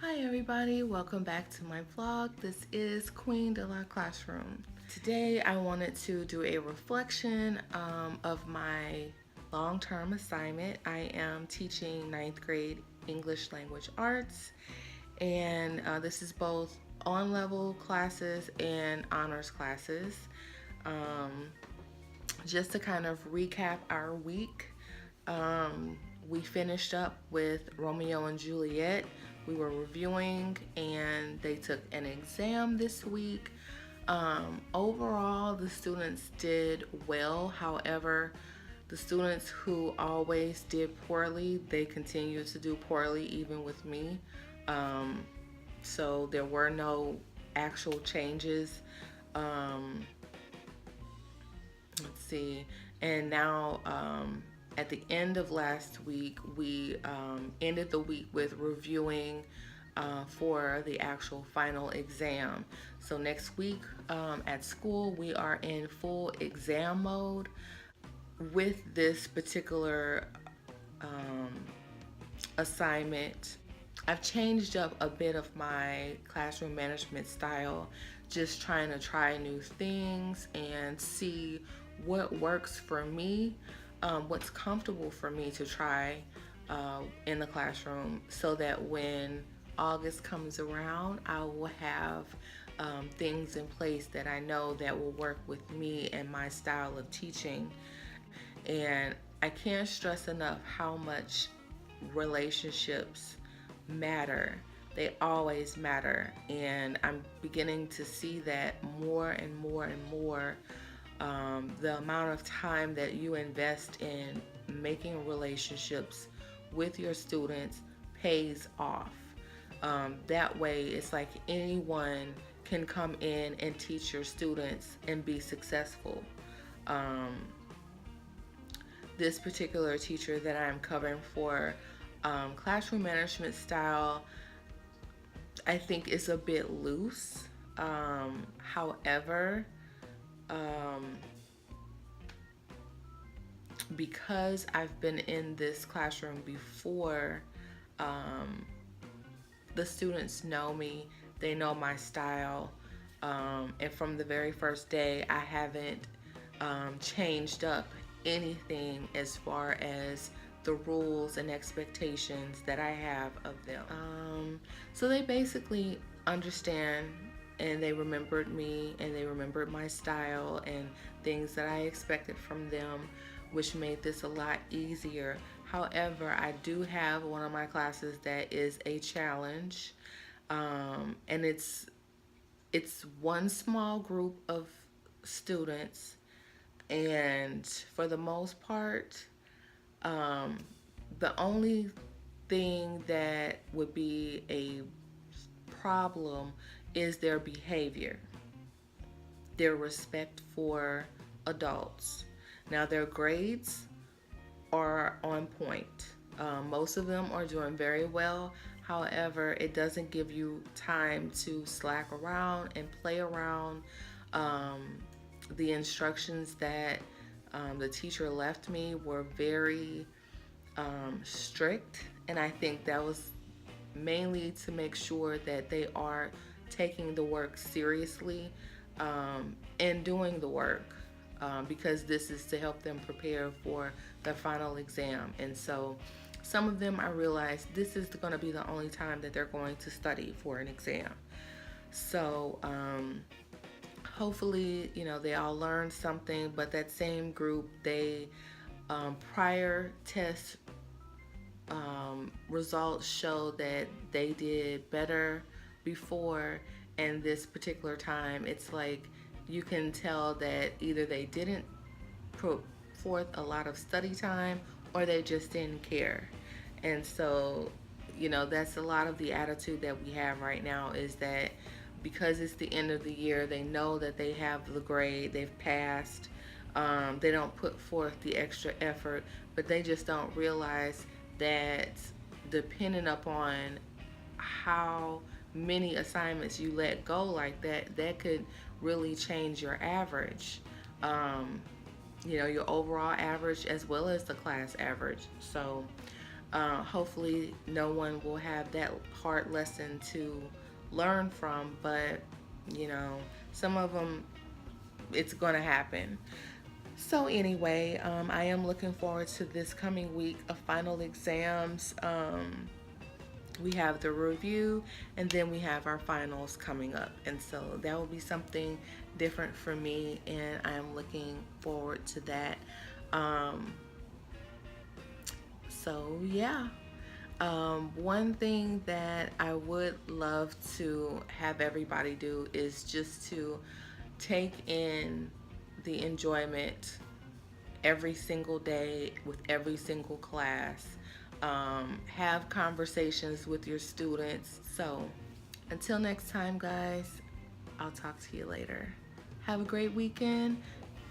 Hi everybody, welcome back to my vlog. This is Queen de la Classroom. Today I wanted to do a reflection of my long-term assignment. I am teaching ninth grade English language arts, and this is both on-level classes and honors classes. Um, just to kind of recap our week, we finished up with Romeo and Juliet. We were reviewing and they took an exam this week. Overall, the students did well. However, the students who always did poorly, they continue to do poorly even with me. So there were no actual changes. Um, let's see. And now, at the end of last week, we ended the week with reviewing for the actual final exam. So next week at school, we are in full exam mode. With this particular assignment, I've changed up a bit of my classroom management style, just trying to try new things and see what works for me, what's comfortable for me to try in the classroom, so that when August comes around, I will have things in place that I know that will work with me and my style of teaching. And I can't stress enough how much relationships matter. They always matter. And I'm beginning to see that more and more and more. The amount of time that you invest in making relationships with your students pays off. That way, it's like anyone can come in and teach your students and be successful. Um, this particular teacher that I'm covering for, classroom management style, I think is a bit loose. However, because I've been in this classroom before, the students know me, they know my style, and from the very first day, I haven't changed up anything as far as the rules and expectations that I have of them. So they basically understand, and they remembered me and they remembered my style and things that I expected from them, which made this a lot easier. However, I do have one of my classes that is a challenge, and it's one small group of students, and for the most part, the only thing that would be a problem is their behavior, their respect for adults. Now, their grades are on point. Most of them are doing very well. However, it doesn't give you time to slack around and play around. The instructions that the teacher left me were very strict, and I think that was mainly to make sure that they are taking the work seriously, and doing the work, because this is to help them prepare for the final exam. And so some of them, I realized this is going to be the only time that they're going to study for an exam. So hopefully, they all learned something. But that same group, they prior test results show that they did better before, and this particular time, it's like you can tell that either they didn't put forth a lot of study time or they just didn't care. And so, that's a lot of the attitude that we have right now, is that because it's the end of the year, they know that they have the grade, they've passed. They don't put forth the extra effort, but they just don't realize that depending upon how many assignments you let go like that, that could really change your average. Your overall average as well as the class average. So Hopefully, no one will have that hard lesson to learn from, but you know, some of them, it's going to happen. So, anyway, I am looking forward to this coming week of final exams. We have the review, and then we have our finals coming up, and so that will be something different for me, and I am looking forward to that. um, yeah. One thing that I would love to have everybody do is just to take in the enjoyment every single day with every single class. Have conversations with your students. So, until next time, guys, I'll talk to you later. Have a great weekend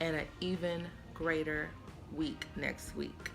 and an even greater week next week.